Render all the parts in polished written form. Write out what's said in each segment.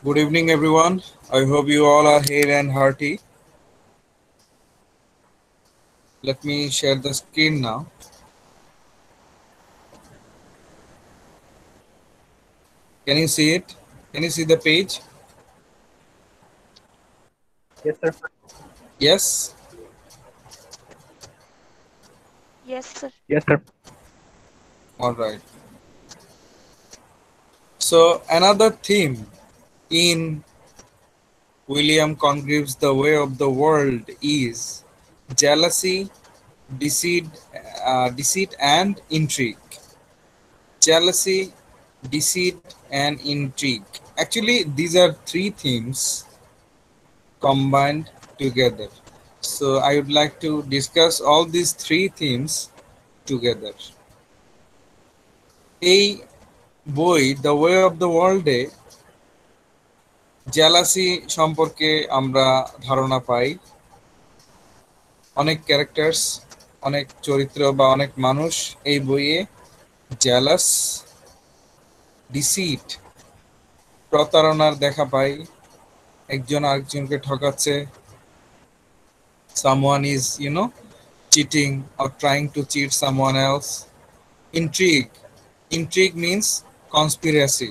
Good evening, everyone. I hope you all are here and hearty. Let me share the screen now. Can you see it? Can you see the page? Yes, sir. Yes? Yes, sir. Yes, sir. All right. So, another theme in William Congreve's The Way of the World is jealousy, deceit, deceit and intrigue. Jealousy, deceit, and intrigue. Actually, these are three themes combined together. So I would like to discuss all these three themes together. এই বই the way of the ওয়ার্ল্ডে jealousy সম্পর্কে আমরা ধারণা পাই। অনেক characters, অনেক চরিত্র বা অনেক মানুষ এই বইয়ে জেলাস, ডিসিট, প্রতারণার দেখা পাই। একজন আরেকজনকে ঠকাচ্ছে, someone is cheating or trying to cheat someone else. Intrigue. Intrigue means conspiracy,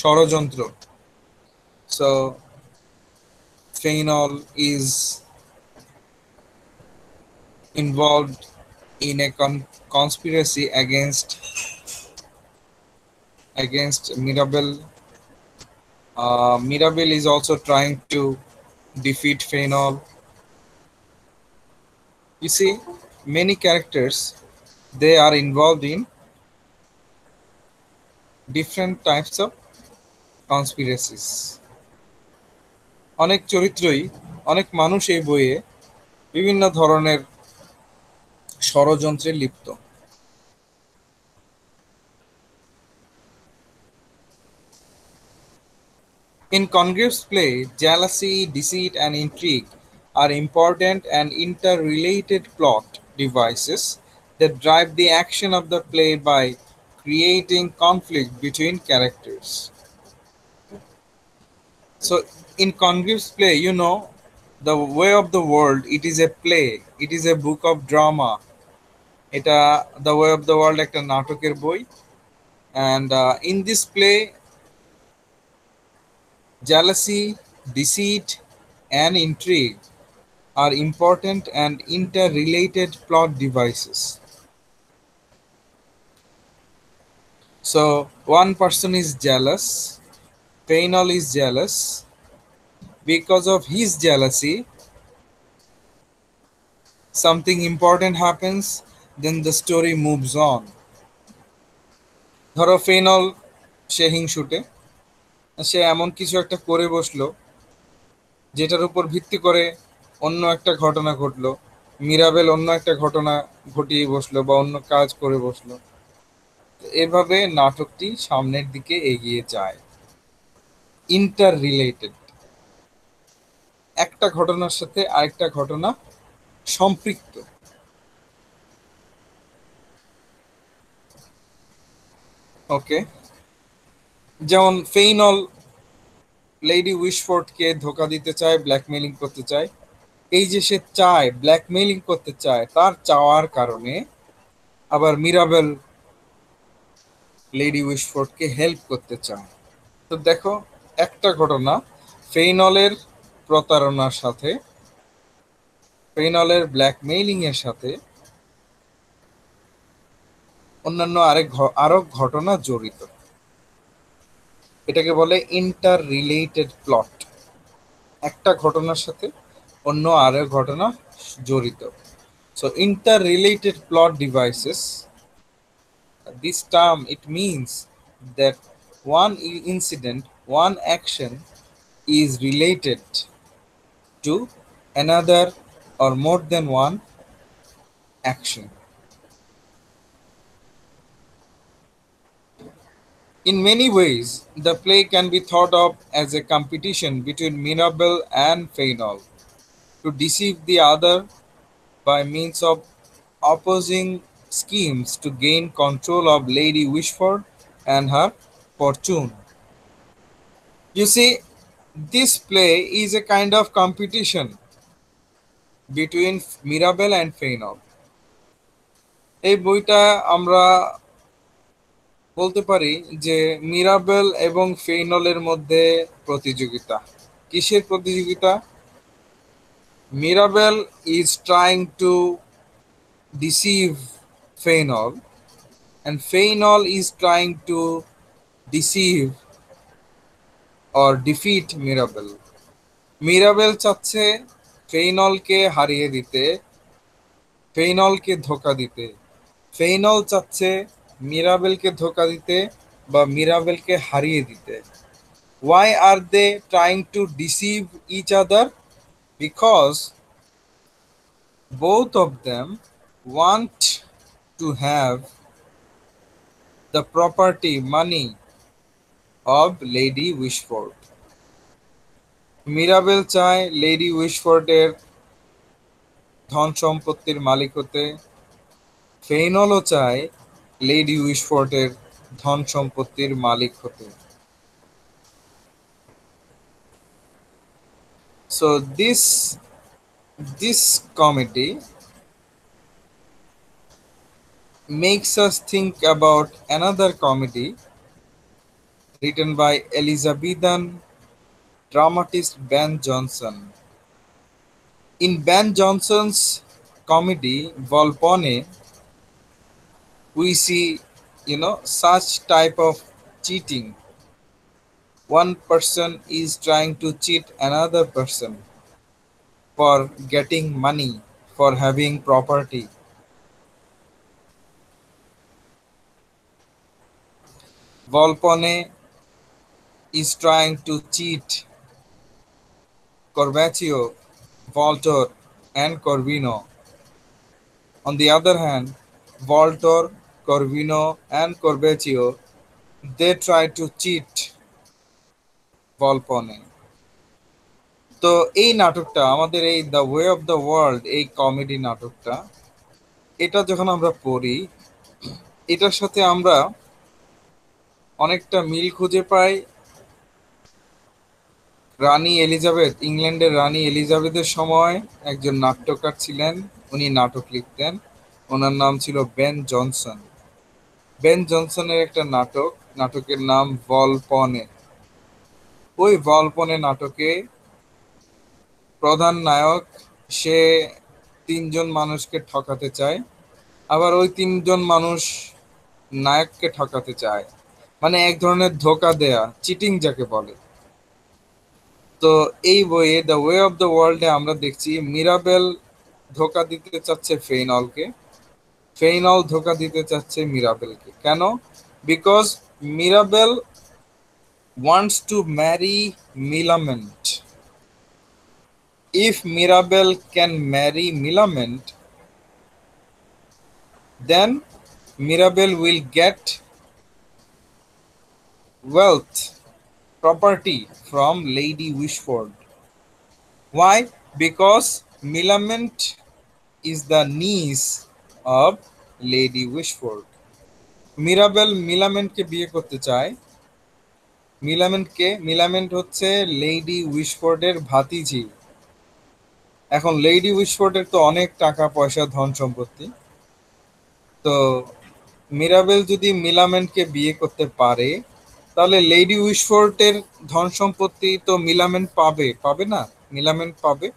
ষড়যন্ত্র. So Fainall is involved in a conspiracy against Mirabelle. Mirabelle is also trying to defeat Fainall. You see, many characters, they are involved in different types of conspiracies. অনেক চরিত্রই, অনেক মানুষ এই বইয়ে বিভিন্ন ধরনের ষড়যন্ত্রে লিপ্ত। In Congreve's play, jealousy, deceit, and intrigue are important and interrelated plot devices that drive the action of the play by creating conflict between characters. So, in Congreve's play, The Way of the World, it is a play, it is a book of drama. এটা the way of the world একটা নাটকের বই, and in this play jealousy, deceit, and intrigue are important and interrelated plot devices. So one person is jealous, Fainall is jealous. Because of his jealousy, something important happens, then the story moves on. ধরো phenol সে হিংসুটে, সে এমন কিছু একটা করে বসলো যেটার উপর ভিত্তি করে অন্য একটা ঘটনা ঘটলো। মিরাবেল অন্য একটা ঘটনা ঘটিয়ে বসলো বা অন্য কাজ করে বসলো। এভাবে নাটকটি সামনের দিকে এগিয়ে যায়। ইন্টার রিলেটেড, একটা ঘটনার সাথে আরেকটা ঘটনা সম্পৃক্ত। ওকে, যেমন ফেইনল লেডি উইশফোর্ডকে ধোকা দিতে চায়, ব্ল্যাকমেইলিং করতে চায়। এই যে সে চায়, ব্ল্যাকমেইলিং করতে চায়, তার চাওয়ার কারণে আবার মিরাবেল লেডি উইশফোর্ডকে হেল্প করতে চায়। তো দেখো, একটা ঘটনা ফেইনলের প্রতারণার সাথে, ফেইনলের ব্ল্যাকমেইলিং এর সাথে অন্যান্য আরো ঘটনা জড়িত। এটাকে বলে ইন্টার রিলেটেড প্লট। একটা ঘটনার সাথে অন্য আরো ঘটনা জড়িত। So interrelated plot devices, this term, it means that one incident, one action is related to another or more than one action. In many ways, the play can be thought of as a competition between Mirabelle and Fainall to deceive the other by means of opposing schemes to gain control of Lady Wishford and her fortune. You see, this play is a kind of competition between Mirabel and Fainall. এই বইটা আমরা বলতে পারি যে Mirabel এবং ফেইনলের মধ্যে প্রতিযোগিতা। কিসের প্রতিযোগিতা? Mirabel is trying to deceive Fainall and Fainall is trying to deceive or defeat Mirabel. Mirabel চাচ্ছে ফেইনলকে হারিয়ে দিতে, ফেইনলকে ধোকা দিতে। ফেইনল চাচ্ছে মিরাবেলকে ধোকা দিতে বা মিরাবেলকে হারিয়ে দিতে। Why are they trying to deceive each other? Because both of them want to have the property money of Lady Wishford. Mirabel চায় লেডি উইশফোর্ডের ধন সম্পত্তির মালিক হতে, ফেইনলও চায় লেডি উইশফোর্ডের ধন সম্পত্তির মালিক হতে। So this comedy makes us think about another comedy written by Elizabethan dramatist Ben Jonson. In Ben Jonson's comedy Volpone, we see, such type of cheating. One person is trying to cheat another person for getting money, for having property. Volpone is trying to cheat Corvaccio, Voltor, and Corvino. On the other hand, Voltor, Corvino, and Corvaccio, they try to cheat Volpone. তো এই নাটকটা আমাদের এই the way of the world, এই comedy নাটকটা, এটা যখন আমরা পড়ি, এটার সাথে আমরা অনেকটা মিল খুঁজে পাই রানী এলিজাবেথ, ইংল্যান্ডের রানী এলিজাবেথের সময় একজন নাট্যকার ছিলেন, উনি নাটক লিখতেন, ওনার নাম ছিল বেন জনসন। বেন জনসনের একটা নাটকের নাম ভলপনে। ওই ভলপনে নাটকে প্রধান নায়ক, সে তিনজন মানুষকে ঠকাতে চায়, আবার ওই তিনজন মানুষ নায়ককে ঠকাতে চায়, মানে এক ধরনের ধোকা দেয়া, চিটিং যাকে বলে। তো এই বইয়ে দ্য ওয়ে অফ দ্য ওয়ার্ল্ডে আমরা দেখছি মিরাবেল ধোকা দিতে চাচ্ছে ফেইনলকে, ফেইনল ধোকা দিতে চাচ্ছে মিরাবেলকে। কেন? Because Mirabel wants to marry Millamant. If Mirabel can marry Millamant, then Mirabel will get wealth, property from Lady Wishford. Why? Because Millamant is the niece of Lady Wishford. Mirabel মিলামেন্টকে বিয়ে করতে চায়। মিলামেন্ট হচ্ছে লেডি উইশফোর্ডের ভাতিজি। এখন lady উইশফোর্ডের তো অনেক টাকা পয়সা ধন সম্পত্তি, তো মিরাবেল যদি মিলামেন্টকে বিয়ে করতে পারে, তাহলে লেডি উইশফোর্ডের ধন সম্পত্তি তো মিলামেন্ট পাবে না? মিলামেন্ট পাবে।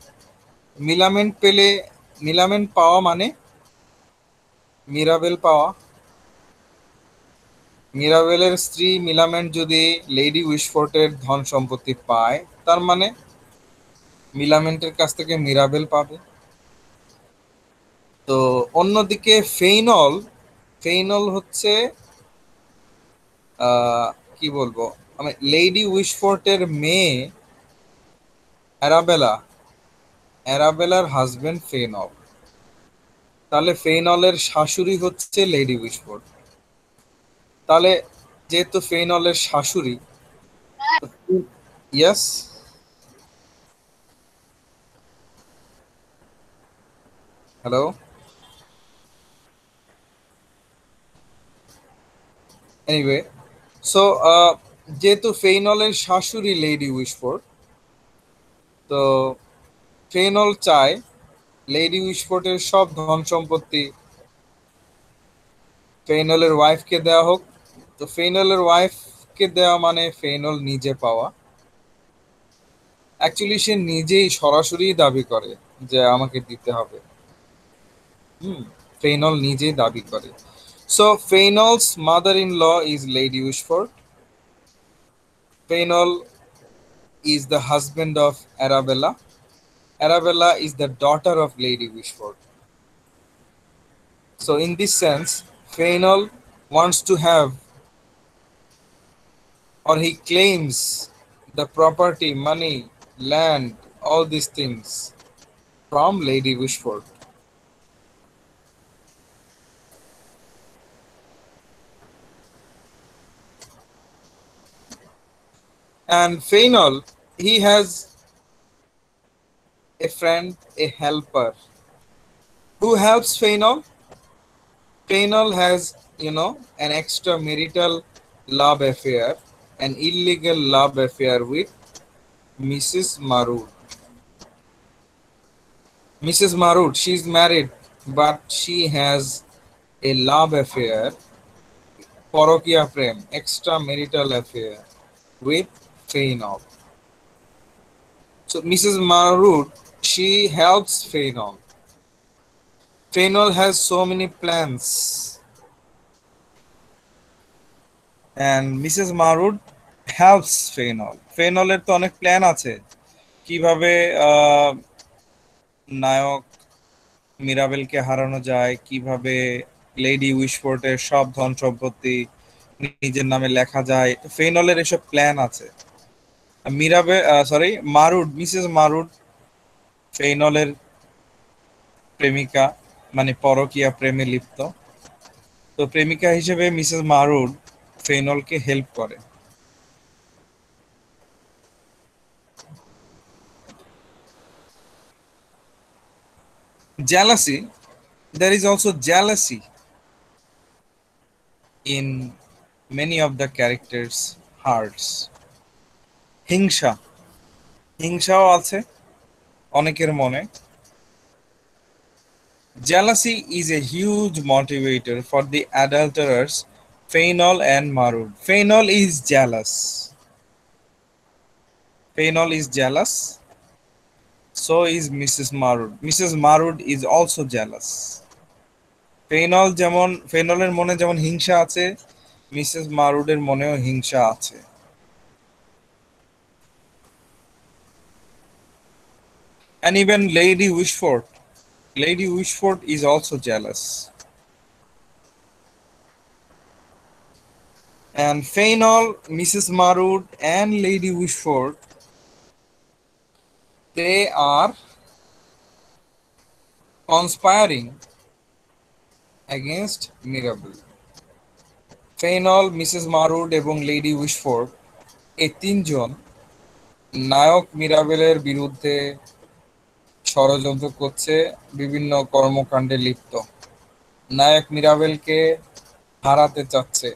মিলামেন্ট পাওয়া মানে মিরাবেল পাওয়া। মিরাবেলের স্ত্রী মিলামেন্ট যদি লেডি উইশফোর্ডের ধন সম্পত্তি পায়, তার মানে মিলামেন্টের কাছ থেকে মিরাবেল পাবে। তো অন্যদিকে ফেইনল হচ্ছে কি বলবো, মানে লেডি উইশফোর্ডের মেয়ে অ্যারাবেলার হাজবেন্ড ফেইনল। তাহলে ফেইনলের শাশুড়ি হচ্ছে লেডি উইশফোর্ড। তাহলে যেহেতু ফেইনলের শাশুড়ি, ইয়েস, হ্যালো, এনিওয়ে, সো যেহেতু ফেইনলের শাশুড়ি লেডি উইশফোর্ড, তো ফেইনল চায় লেডি উইশফোর্ডের সব ধন সম্পত্তি ফেইনলের ওয়াইফকে দেওয়া হোক। তো ফেইনলের ওয়াইফকে দেওয়া মানে ফেইনল নিজে পাওয়া। অ্যাকচুয়ালি সে নিজেই সরাসরি দাবি করে যে আমাকে দিতে হবে। হুম, ফেইনল নিজেই দাবি করে। So Fainall's mother in law is Lady Wishfort. Fainall is the husband of Arabella. Arabella is the daughter of Lady Wishford. So, in this sense, Fainall wants to have, or he claims, the property, money, land, all these things from Lady Wishford. And Fainall, he has a friend, a helper. Who helps Fainall? Fainall has, an extramarital love affair, an illegal love affair with Mrs. Marut. Mrs. Marut, she's married, but she has a love affair, Porokia Prem, extramarital affair with Fainall. So Mrs. Marut, she helps Fainall. Fainall has so many plans, and Mrs. Marut helps Fainall. Fainall তো অনেক plan আছে কিভাবে নায়ক মিরাবেলকে হারানো যায়, কিভাবে lady উইশফোর্টের সব ধন সম্পত্তি নিজের নামে লেখা যায়। ফেইনলের এসব প্ল্যান আছে। মারুড, মিসেস মারুড ফেইনলের প্রেমিকা, মানে পরকীয়া প্রেমে লিপ্ত। তো প্রেমিকা হিসেবে মিসেস মারুড ফেইনলকে হেল্প করে। Jealousy, there is also jealousy in many of the characters' hearts. হিংসা, হিংসাও আছে অনেকের মনে। Jealousy is a huge motivator for the adulterers Fainall and Marud. Fainall is jealous. Fainall is jealous. So is Mrs. Marud. Mrs. Marud is also jealous. ফেইনলের মনে যেমন হিংসা আছে, Mrs মারুডের মনেও হিংসা আছে। And even Lady Wishford is also jealous. And Fainall, Mrs. Marud, and Lady Wishford, they are conspiring against Mirabel. Fainall, Mrs. Marud এবং Lady Wishfort এই তিনজন নায়ক মিরাবেলের বিরুদ্ধে ষড়যন্ত্র করছে, বিভিন্ন কর্মকাণ্ডে লিপ্ত। নায়ক মিরাবেলকে হারাতে চাচ্ছে।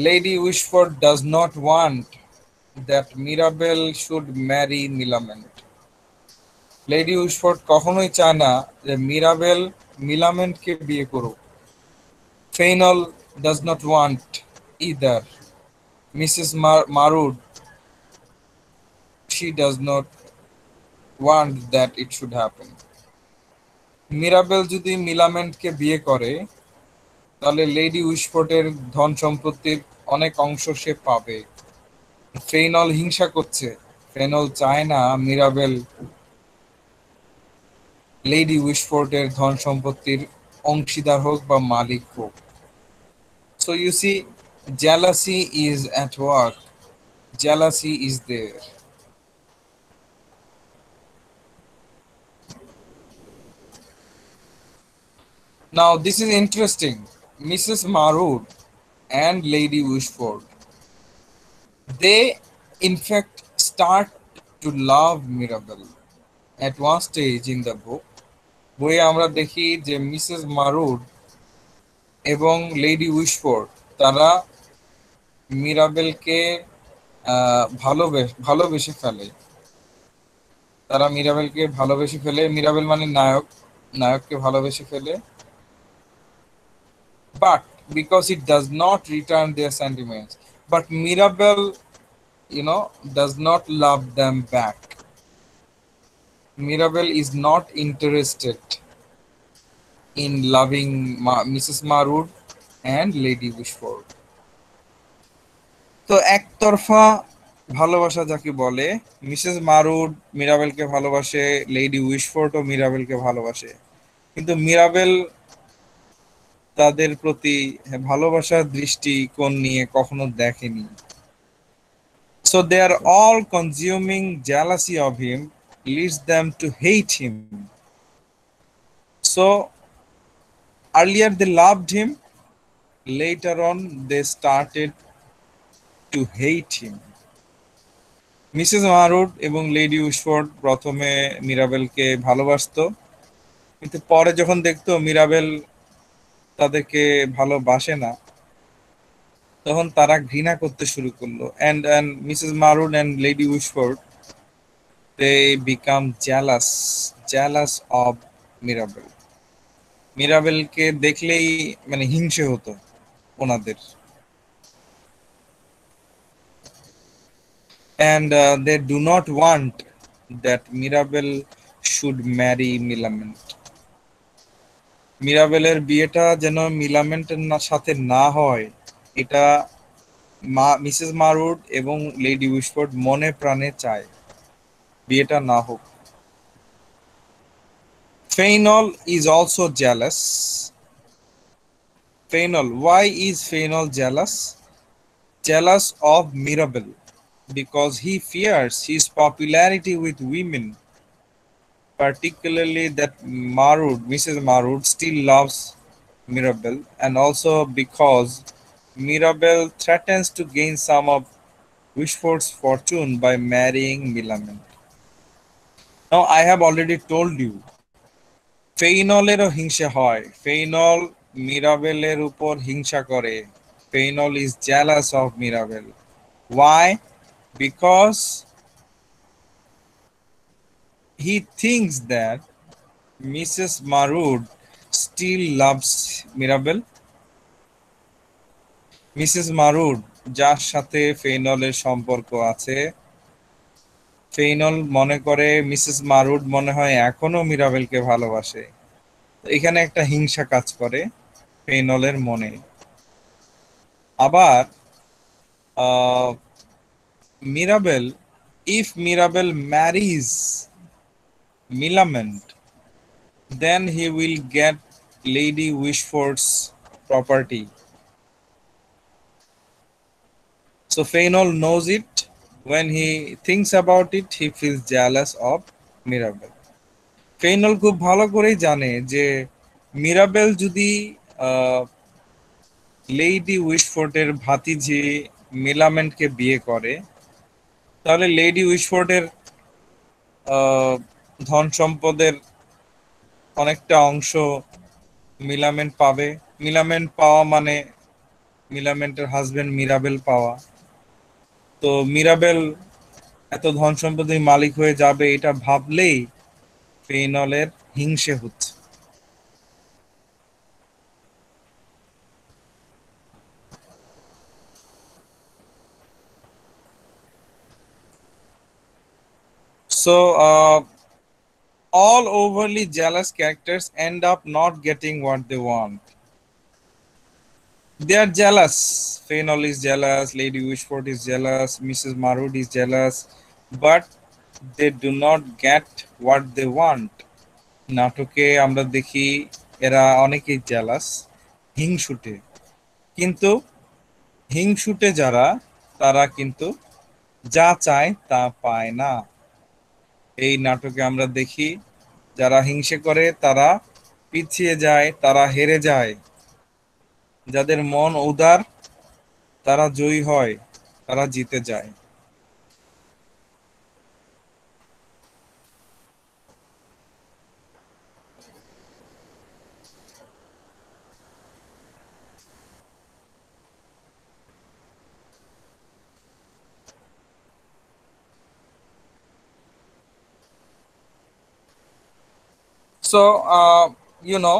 Lady Wishfort does not want that Mirabel should marry Millamant. Lady Wishfort কখনোই চায় না যে মিরাবেল মিলামেন্টকে বিয়ে করুক। Fainall does not want either. Mrs. Marud, she does not want that it should happen. Mirabel যদি মিলামেন্টকে বিয়ে করে, তাহলে লেডি উইশফোর্ডের ধন সম্পত্তির অনেক অংশ সে পাবে। ফেইনল হিংসা করছে। ফেইনল চায় না মিরাবেল লেডি উইশফোর্ডের ধন সম্পত্তির অংশীদার হোক বা মালিক হোক। So you see, jealousy is at work. Jealousy is there. Now this is interesting. Mrs. Marud and Lady Wishford, they in fact start to love Mirabel at one stage in the book. বইয়ে আমরা দেখি যে Mrs Marwood এবং Lady Wishfort তারা মিরাবেলকে ভালোবেসে ফেলে। তারা মিরাবেলকে ভালোবেসে ফেলে, মিরাবেল মানে নায়ক, নায়ককে ভালোবেসে ফেলে। But because it does not return their sentiments, but Mirabel, does not love them back. Mirabel is not interested in loving Mrs. Marwood and Lady Wishford. তো একতরফা ভালোবাসা যাকে বলে, মিসেস মারুড মিরাবেলকে ভালোবাসে, লেডি উইশফোর্ডও মিরাবেলকে ভালোবাসে, কিন্তু মিরাবেল তাদের প্রতি ভালোবাসার দৃষ্টিকোণ নিয়ে কখনো দেখেনি। So their all-consuming jealousy of him leads them to hate him. So earlier they loved him, later on they started to hate him. Mrs Marwood এবং লেডি উইশফোর্ড প্রথমে মিরাবেলকে ভালোবাসতো, কিন্তু পরে যখন দেখতো মিরাবেল তাদেরকে ভালোবাসে না, তখন তারা ঘৃণা করতে শুরু করলো। And Mrs Marwood and Lady Wishfort, they become jealous of Mirabel. মিরাবেলকে দেখলেই মানে হিংসে হতো ওনাদের। And they do not want that Mirabel should marry মিলামেন্ট। মিরাবেলের বিয়েটা যেন মিলামেন্টের সাথে না হয়, এটা মিসেস মারুড এবং লেডি উইশফোর্ড মনে প্রাণে চায় বিয়েটা না হোক। Fainall is also jealous. Fainal, why is Fainal jealous? Jealous of Mirabel because he fears his popularity with women, particularly that Mrs. Marud still loves Mirabel, and also because Mirabel threatens to gain some of Wishford's fortune by marrying Millamant. Now, I have already told you, ফেইনলেরও হিংসা হয়। Fainall মিরাবেলের উপর হিংসা করে। Fainall is jealous of Mirabel. Why? Because he thinks that Mrs. Marud still loves Mirabel. Mrs Marwood যার সাথে ফেইনলের সম্পর্ক আছে, Fainall মনে করে মিসেস মারুড মনে হয় এখনো মিরাবেলকে ভালোবাসে। এখানে একটা হিংসা কাজ করে ফেইনলের মনে। আবার Mirabel, if Mirabel marries Millamant, then he will get Lady Wishford's property. So Fainall knows it. When he thinks about it, he feels jealous of Mirabel. Fainall খুব ভালো করেই জানে যে মিরাবেল যদি লেডি উইশফোর্ডের ভাতিজি মিলামেন্টকে বিয়ে করে, তাহলে লেডি উইশফোর্ডের ধন সম্পদের অনেকটা অংশ মিলামেন্ট পাবে। মিলামেন্ট পাওয়া মানে মিলামেন্টের হাজবেন্ড মিরাবেল পাওয়া। তো মিরাবেল এত ধন সম্পদের মালিক হয়ে যাবে, এটা ভাবলেই ফেইনলের হিংসে হচ্ছে। So all overly jealous characters end up not getting what they want. They are jealous. Fainall is jealous, Lady Wishford is jealous, Mrs. Marud is jealous, but they do not get what they want. নাটকে আমরা দেখি এরা অনেকেই jealous, হিংসুটে, কিন্তু হিংসুটে যারা, তারা কিন্তু যা চায় তা পায় না। এই নাটকে আমরা দেখি যারা হিংসে করে তারা পিছিয়ে যায়, তারা হেরে যায়। যাদের মন উদার তারা জয়ী হয়, তারা জিতে যায়। So, you know,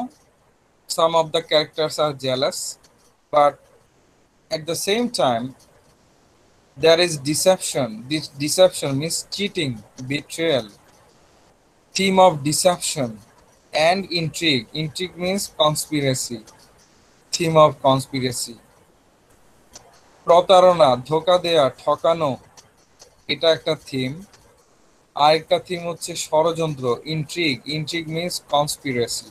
some of the characters are jealous, but at the same time, there is deception. This deception means cheating, betrayal, theme of deception, and intrigue. Intrigue means conspiracy, theme of conspiracy. প্রতারণা, ধোঁকা দেয়া, ঠকানো, এটা একটা theme. আরেকটা theme হচ্ছে ষড়যন্ত্র, intrigue. Intrigue means conspiracy.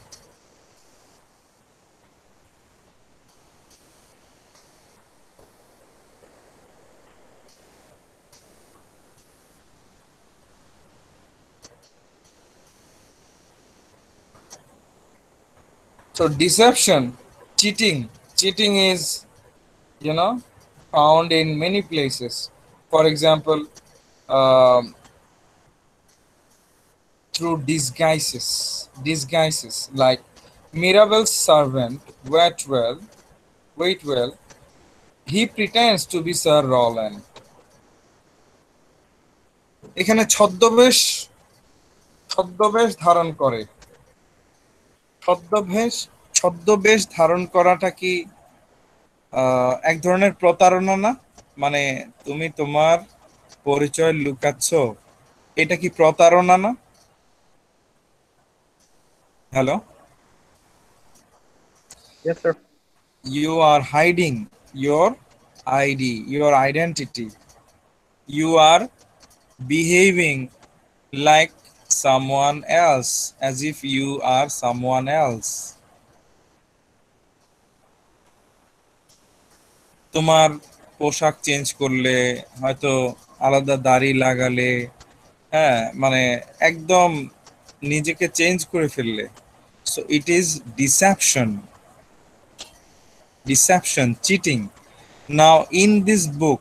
So deception, cheating. Cheating is, you know, found in many places. For example, um, through disguises like Mirabel's servant Waitwell, he pretends to be Sir Rowland. এখানে ছদ্মবেশ ধারণ করে। ছদ্মবেশ ছদ্মবেশ ধারণ করাটা কি এক ধরনের প্রতারণা না? মানে তুমি তোমার পরিচয় লুকাচ্ছ, এটা কি প্রতারণা না? Hello, Yes, sir. you are hiding your ID, your identity. You are behaving like someone else, as if you are someone else. তোমার পোশাক চেঞ্জ করলে, হয়তো আলাদা দাড়ি লাগালে, হ্যাঁ, মানে একদম নিজেকে চেঞ্জ করে ফেললে, so it is deception, cheating. Now in this book,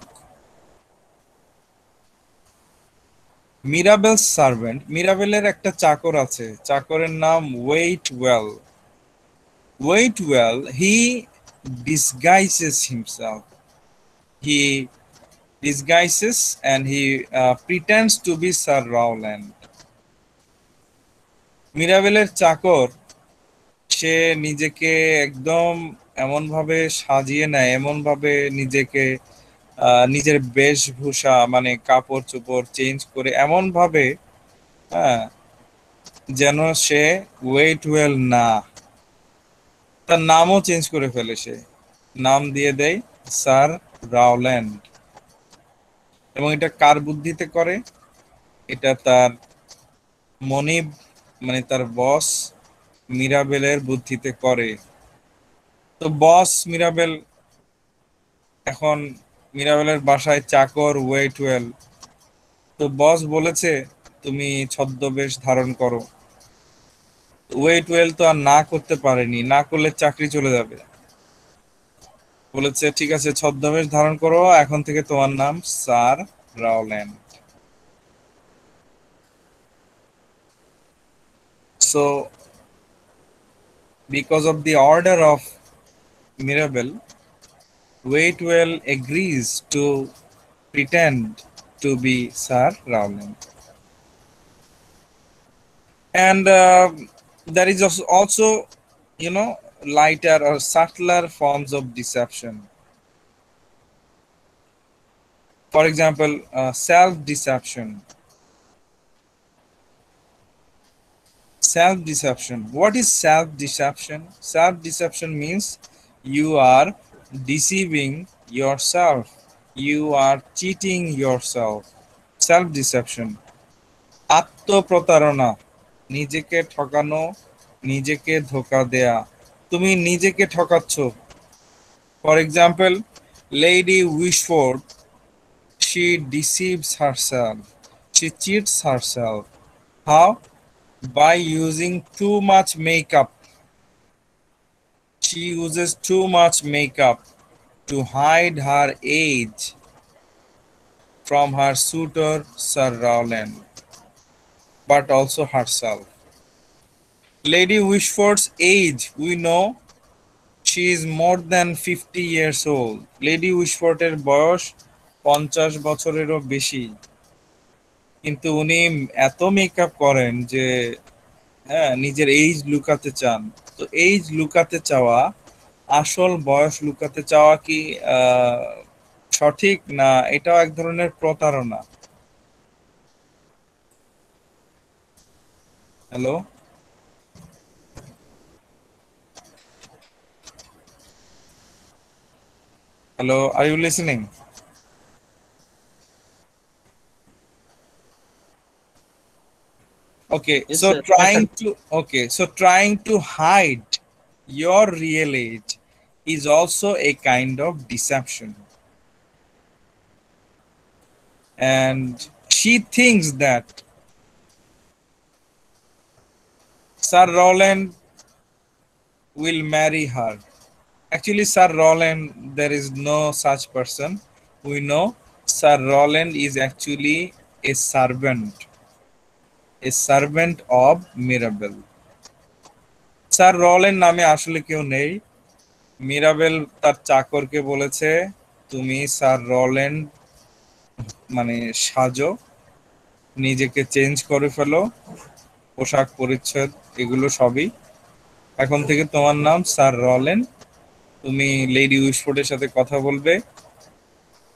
Mirabel servant, মিরাবেলের একটা চাকর আছে, চাকরের নাম ওয়েটওয়েল, হি disguises himself. He disguises and he pretends to be Sir Rowland. মিরাবেলের চাকর, সে নিজেকে একদম এমন ভাবে সাজিয়ে নেয়, এমন ভাবে নিজেকে নিজের বেশভূষা মানে কাপড় চোপড় চেঞ্জ করে এমন ভাবে, হ্যাঁ, যেন সে ওয়েটওয়েল না। তার নামও চেঞ্জ করে ফেলে, সে নাম দিয়ে দেয় স্যার রাওল্যান্ড। এবং এটা কার বুদ্ধিতে করে? এটা তার মনিব, মানে তার বস মিরাবেলের বুদ্ধিতে করে। তো বস মিরাবেল, এখন মিরাবেলের বাসায় চাকর ওয়েটওয়েল। তো বস বলেছে তুমি ছদ্মবেশ ধারণ করো। ওয়েটওয়েল তো আর না করতে পারেনি, না করলে চাকরি চলে যাবে। বলেছে ঠিক আছে, ছদ্মবেশ ধারণ করো, এখন থেকে তোমার নাম sir Rowland. So because of the order of Mirabel, Waitwell agrees to pretend to be Sir Rowland. And there is also, you know, lighter or subtler forms of deception. For example, self-deception. Self-deception. What is self-deception? Self-deception means you are deceiving yourself. You are cheating yourself. Self-deception. আত্মপ্রতারণা, নিজেকে ঠকানো, নিজেকে ধোঁকা দেয়া। তুমি নিজেকে ঠকাচ্ছ। For example, Lady Wishfort, she deceives herself. She cheats herself. How? By using too much makeup. She uses too much makeup to hide her age from her suitor, Sir Rowland, but also herself. Lady Wishford's age, we know she is more than 50 years old. Lady Wishford এর বয়স 50 বছরেরও বেশি, কিন্তু উনি এত makeup করেন যে হ্যাঁ, নিজের এইজ লুকাতে চান। তো এইজ লুকাতে চাওয়া, আসল বয়স লুকাতে চাওয়া কি সঠিক, না এটাও এক ধরনের প্রতারণা? Hello, hello, are you listening? Okay, Yes, so sir. Yes, sir. trying to hide your real age is also a kind of deception. And she thinks that Sir Roland will marry her. Actually, Sir Roland, there is no such person. We know Sir Roland is actually a servant of Mirabel. Sir Rowland নামে আসলে কেউ নেই। Mirabel তার চাকরকে বলেছে, তুমি sir রল্যান্ড মানে সাজো, নিজেকে চেঞ্জ করে ফেলো, পোশাক পরিচ্ছদ এগুলো সবই, এখন থেকে তোমার নাম স্যার রলেন। তুমি লেডি উইশফোর্ডের সাথে কথা বলবে,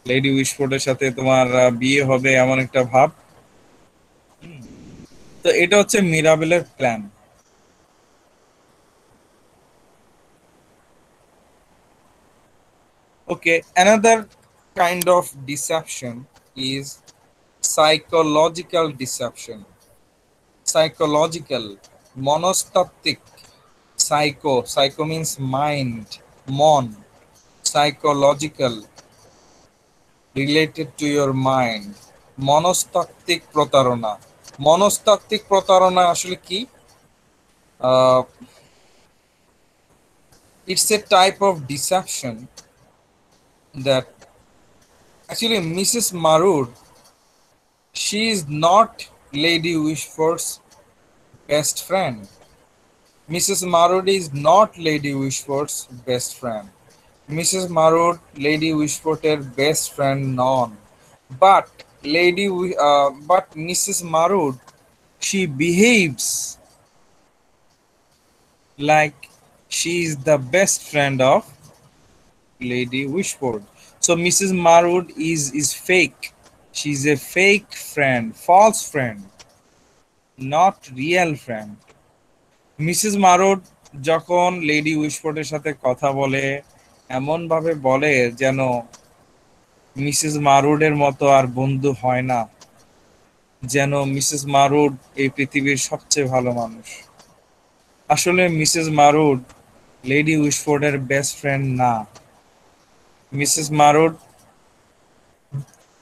লেডি উইশফোর্ডের সাথে তোমার বিয়ে হবে, এমন একটা ভাব। তো এটা হচ্ছে মিরাবেলের plan. Okay, another kind of deception is psychological deception. Psychological, মনস্তাত্ত্বিক, psycho means mind, মন, psychological, related to your mind, মনস্তাত্ত্বিক প্রতারণা। মনস্তাত্ত্বিক প্রতারণা আসলে কি? It's a type of deception that actually Mrs. Marud, she is not Lady Wishford's best friend. Mrs. Marud is not Lady Wishford's best friend. Mrs. Marud Lady Wishforter best friend none. But but Mrs. Marud, she behaves like she is the best friend of Lady Wishford. So Mrs. Marud is fake. She's a fake friend, false friend, not real friend. Mrs Marwood যখন Lady উইশফোর্ডের সাথে কথা বলে, এমন ভাবে বলে যেন Mrs মারুডের মতো আর বন্ধু হয় না, যেন মিসেস মারুড এই পৃথিবীর সবচেয়ে ভালো মানুষ। আসলে Mrs Marwood lady উইশফোর্ডের best friend না। মিসেস মারুড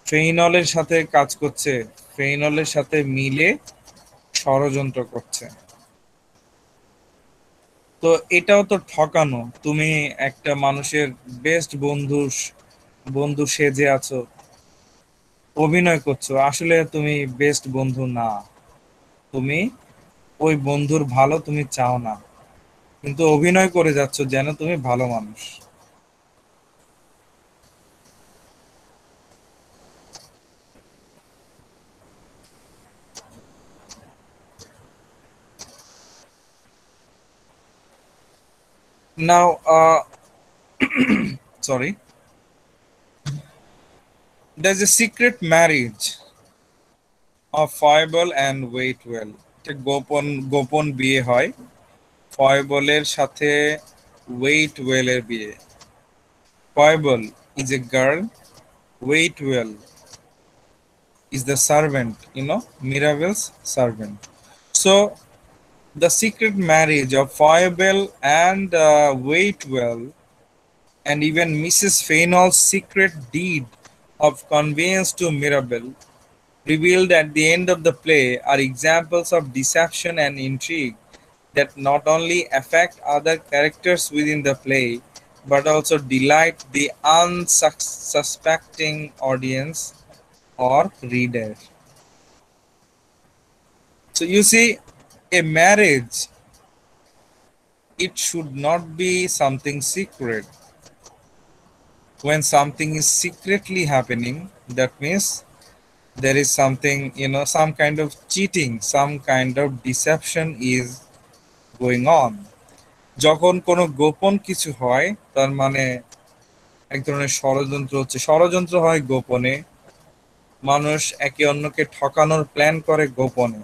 ফেইনলের সাথে কাজ করছে, ফেইনলের সাথে মিলে ষড়যন্ত্র করছে। তো এটাও তো ঠকানো। তুমি একটা মানুষের বেস্ট বন্ধু সেজে আছো, অভিনয় করছো, আসলে তুমি বেস্ট বন্ধু না। তুমি ওই বন্ধুর ভালো তুমি চাও না, কিন্তু অভিনয় করে যাচ্ছ যেন তুমি ভালো মানুষ। Now, sorry, there's a secret marriage of Foible and Waitwell. এটা গোপন গোপন বিয়ে হয়, ফয়েবলের সাথে ওয়েটওয়েলের বিয়ে। Foible is a girl, Waitwell is the servant, Mirabel's servant. So the secret marriage of Foible and Waitwell, and even Mrs. Fainall's secret deed of conveyance to Mirabel, revealed at the end of the play, are examples of deception and intrigue that not only affect other characters within the play, but also delight the unsuspecting audience or reader. So you see, a marriage, it should not be something secret. When something is secretly happening, that means there is something, some kind of cheating, some kind of deception is going on. যখন কোনো গোপন কিছু হয়, তার মানে এক ধরনের ষড়যন্ত্র হচ্ছে। ষড়যন্ত্র হয় গোপনে, মানুষ একে অন্যকে ঠকানোর প্ল্যান করে গোপনে,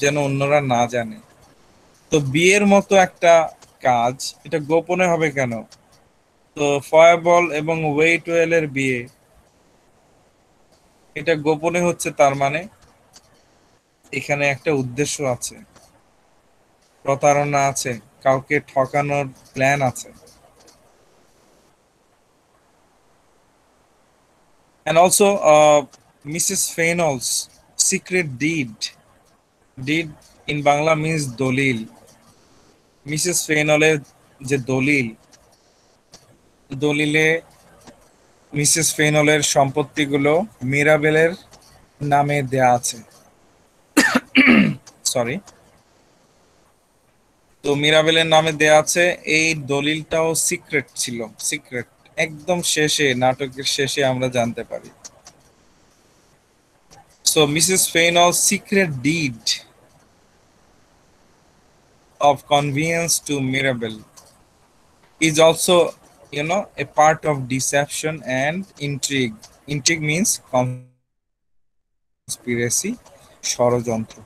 যেন অন্যরা না জানে। তো বিয়ের মতো একটা কাজ, এটা গোপনে হবে কেন? তো ফয়েবল এবং ওয়েটওয়েল এর বিয়ে, এটা গোপনে হচ্ছে, তার মানে এখানে একটা উদ্দেশ্য আছে, প্রতারণা আছে, কাউকে ঠকানোর প্ল্যান আছে। And also, Mrs. Fainall's secret deed. Deed in Bangla means দলিল। মিসেস ফেনলের যে দলিল, দলিলে মিসেস ফেনলের সম্পত্তিগুলো মিরাবেলের নামে দেয়া আছে। সরি। তো মিরাবেলের নামে দেয়া আছে। এই দলিলটাও সিক্রেট ছিল, সিক্রেট। একদম শেষে, নাটকের শেষে আমরা জানতে পারি। So Mrs Fainall's secret deed of conveyance to Mirabel is also, a part of deception and intrigue. Intrigue means conspiracy, ষড়যন্ত্র।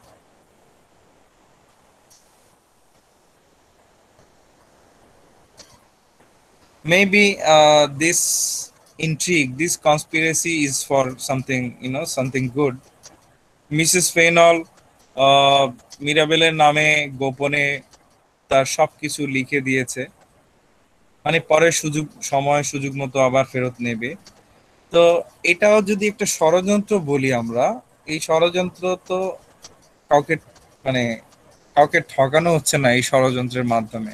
Maybe this intrigue, this conspiracy is for something, something good. Mrs Fainall মিরাবেলের নামে গোপনে তার সবকিছু লিখে দিয়েছে, মানে পরে সুযোগ মতো আবার ফেরত নেবে। তো এটাও যদি একটা ষড়যন্ত্র বলি আমরা, এই ষড়যন্ত্র তো কাউকে, মানে কাউকে ঠকানো হচ্ছে না এই ষড়যন্ত্রের মাধ্যমে।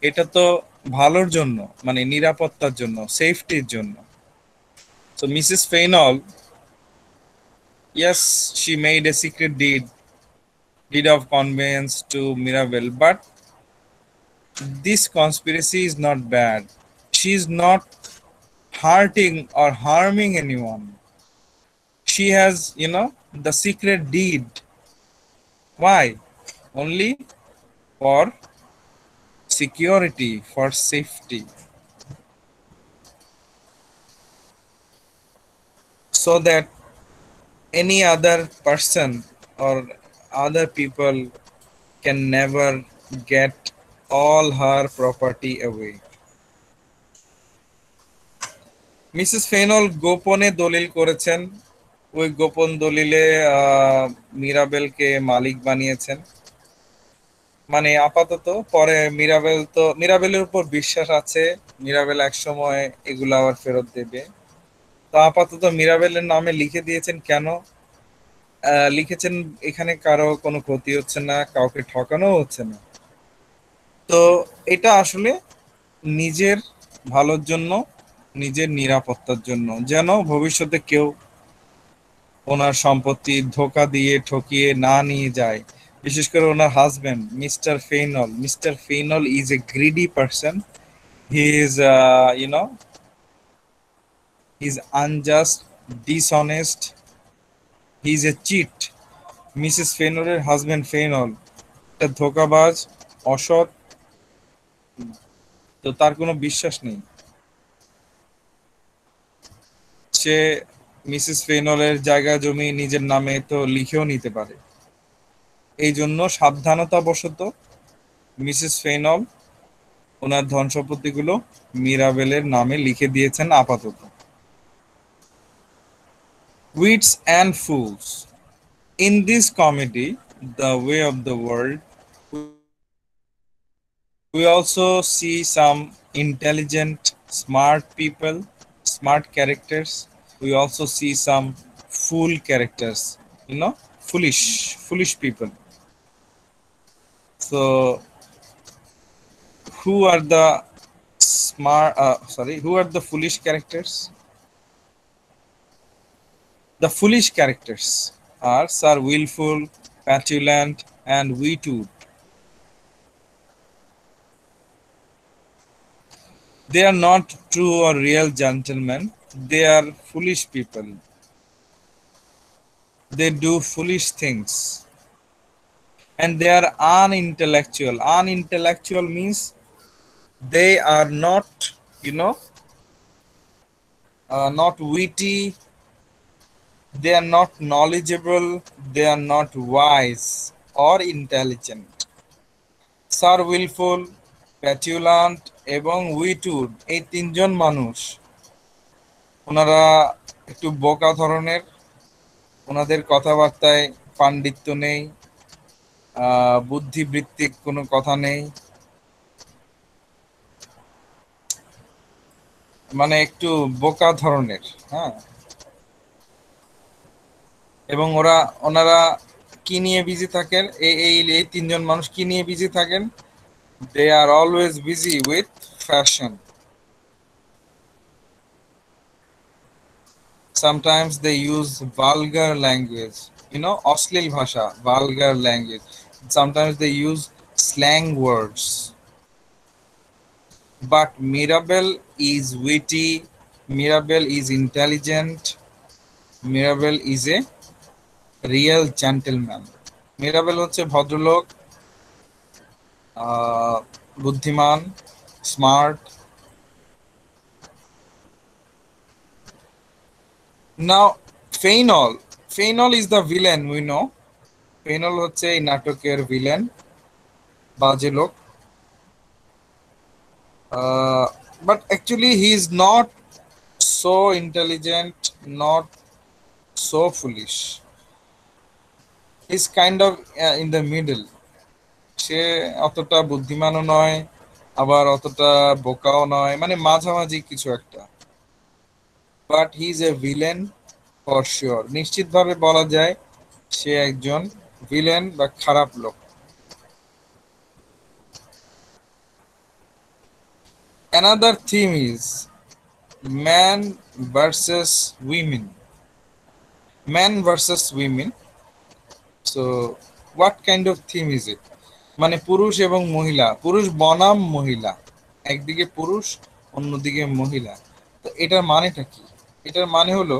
এটা তো ভালোর জন্য, মানে নিরাপত্তার জন্য, সেফটির জন্য। So Mrs. Fainall, yes, she made a secret deed of conveyance to Mirabel, but this conspiracy is not bad. She is not hurting or harming anyone. She has, the secret deed. Why? Only for security, for safety, so that any other person or other people can never get all her property away. Mrs phenol গোপনে দলিল করেছেন। ওই গোপন দলিলে মিরাবেলকে মালিক বানিয়েছেন। মানে আপাতত, পরে মিরাবেলের উপর বিশ্বাস আছে, মিরাবেল একসময় এগুলো আবার ফেরত দেবে। তো আপাতত মিরাবেলের নামে লিখে দিয়েছেন কেন? লিখেছেন এখানে কারো কোনো ক্ষতি হচ্ছে না, কাউকে ঠকানো হচ্ছে না। তো এটা আসলে নিজের ভালোর জন্য, নিজের নিরাপত্তার জন্য, যেন ভবিষ্যতে কেউ ওনার সম্পত্তি ধোকা দিয়ে ঠকিয়ে না নিয়ে যায়। বিশেষ করে ওনার husband mister Fainall is a greedy person. He is he is unjust, dishonest, he is a cheat. Mrs ফেইনলের হাজবেন্ড ফেইনল একটা ধোকাবাজ, অসৎ। তো তার কোনো বিশ্বাস নেই। সে মিসেস ফেইনলের জায়গা জমি নিজের নামে তো লিখেও নিতে পারে। এই জন্য সাবধানতাবশত মিসেস ফেইনল ওনার ধন সম্পত্তিগুলো মিরাবেলের নামে লিখে দিয়েছেন আপাতত। Wits and fools. In this comedy, The Way of the World, we also see some intelligent, smart people, smart characters. We also see some fool characters, foolish people. So, who are the who are the foolish characters? The foolish characters are Sir Wilful, Petulant, and Weetoot. They are not true or real gentlemen. They are foolish people. they do foolish things, and they are unintellectual. Unintellectual means they are not, you know, not witty, they are not knowledgeable, they are not wise or intelligent. Willful, petulant এবং উইটুড, এই তিনজন মানুষ, ওনারা একটু বোকা ধরনের, ওনাদের কথাবার্তায় পাণ্ডিত্য নেই, বুদ্ধিবৃত্তিক কোনো কথা নেই, মানে একটু বোকা ধরনের। হ্যাঁ, এবং ওনারা কি নিয়ে বিজি থাকেন, এই এই এই তিনজন মানুষ কি নিয়ে বিজি থাকেন? They are always busy with fashion. Sometimes they use vulgar language, অশ্লীল ভাষা, vulgar language. Sometimes they use slang words. But Mirabelle is witty, Mirabelle is intelligent, Mirabelle is a real gentleman. Mirabelle হচ্ছে ভদ্রলোক, বুদ্ধিমান, smart. Now Fainall is the villain, we know. Fainall হচ্ছে এই নাটকের villain, বাজে লোক। But actually he is not so intelligent, not so foolish. He's kind of in the middle. সে অতটা বুদ্ধিমানও নয়, আবার অতটা বোকাও নয়, মানে মাঝামাঝি কিছু একটা। But he is A villain for sure, নিশ্চিতভাবে বলা যায় সে একজন ভিলেন বা খারাপ লোক। Another theme is man versus women. Man versus women. So what kind of theme is it? মানে পুরুষ এবং মহিলা, পুরুষ বনাম মহিলা, একদিকে পুরুষ অন্যদিকে মহিলা। তো এটার মানেটা কি? এটার মানে হলো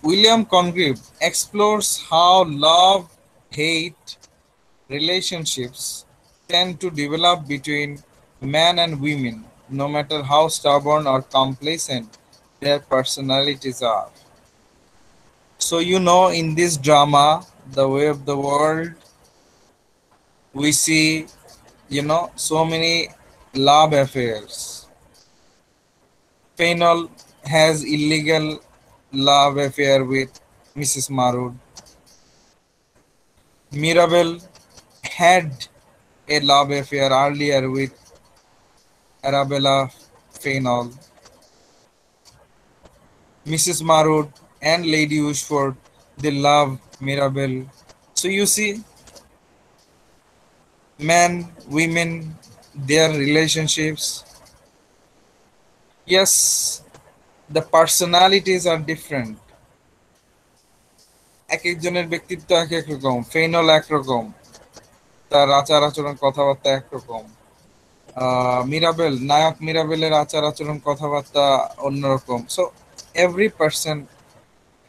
William Congreve explores how love hate relationships tend to develop between men and women, no matter how stubborn or complacent their personalities are. So, in this drama, The Way of the World, we see, so many love affairs. Fainall has illegal love affair with Mrs. Marud. Mirabelle had a love affair earlier with Arabella Fainall. Mrs. Marud and Lady Wishford, they love Mirabelle. So you see, men, women, their relationships. Yes, the personalities are different. এক একজনের ব্যক্তিত্ব এক এক রকম। Fainall একরকম, তার আচার আচরণ কথাবার্তা একরকম। নায়ক মিরাবেলের আচার আচরণ কথাবার্তা অন্যরকম। So every person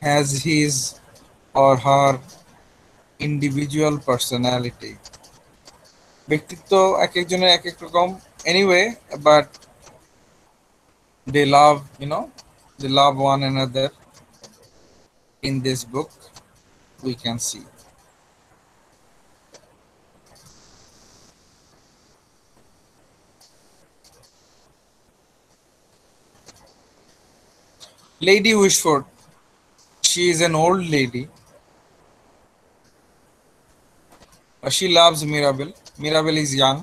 has his or her individual personality. ব্যক্তিত্ব এক একজনের এক এক রকম। Anyway, but they love, they love one another. In this book we can see. Lady Wishford, she is an old lady. She loves Mirabelle. Mirabelle is young,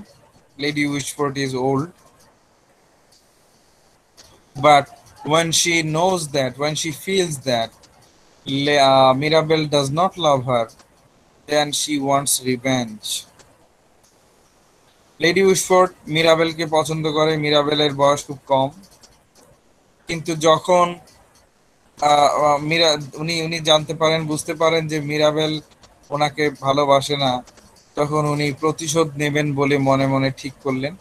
Lady Wishford is old. But when she knows that, when she feels that Mirabelle does not love her, then she wants revenge. Lady Wishfort মিরাবেলকে পছন্দ করে। মিরাবেলের বয়স খুব কম, কিন্তু যখন উনি জানতে পারেন, বুঝতে পারেন যে মিরাবেল ওনাকে ভালোবাসে না, তখন উনি প্রতিশোধ নেবেন বলে মনে মনে ঠিক করলেন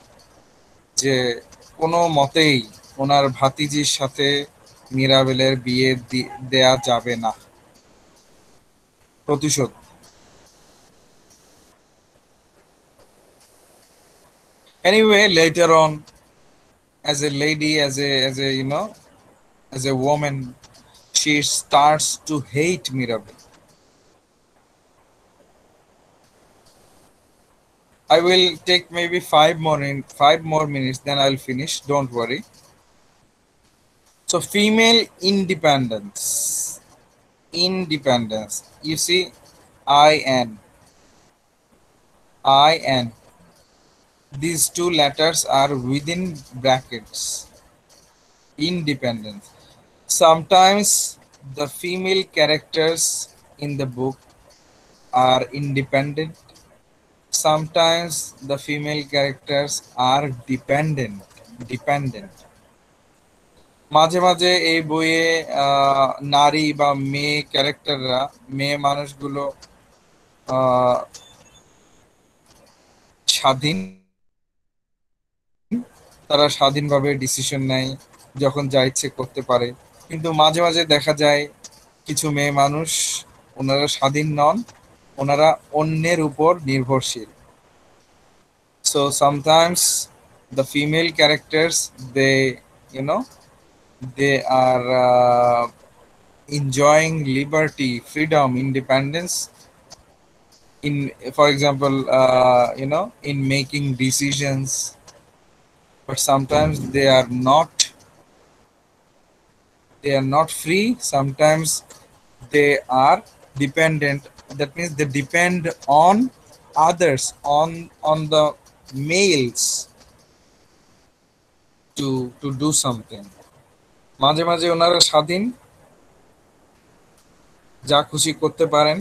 যে কোনো মতেই ওনার ভাতিজির সাথে মিরাবেলের বিয়ে দেয়া যাবে না। প্রতিশোধ। Anyway, later on, as a lady, as a as a woman, she starts to hate Mirabel. I will take maybe 5 more minutes, then I'll finish. Don't worry. So, female independence. Independence. You see, I N. I N. These two letters are within brackets. Independence. Sometimes the female characters in the book are independent. Sometimes the female characters are dependent. Dependent. মাঝে মাঝে এই বইয়ে নারী বা মেয়ে ক্যারেক্টাররা, মেয়ে মানুষগুলো স্বাধীন, তারা স্বাধীনভাবে ডিসিশন নেয়, যখন যা ইচ্ছে করতে পারে। কিন্তু মাঝে মাঝে দেখা যায় কিছু মেয়ে মানুষ, ওনারা স্বাধীন নন, ওনারা অন্যের উপর নির্ভরশীল। So sometimes the female characters, they you know they are enjoying liberty, freedom, independence in, for example, in making decisions, but sometimes they are not free. Sometimes they are dependent. That means they depend on others, on the males to do something. মাঝে মাঝে ওনারা স্বাধীন, যা খুশি করতে পারেন,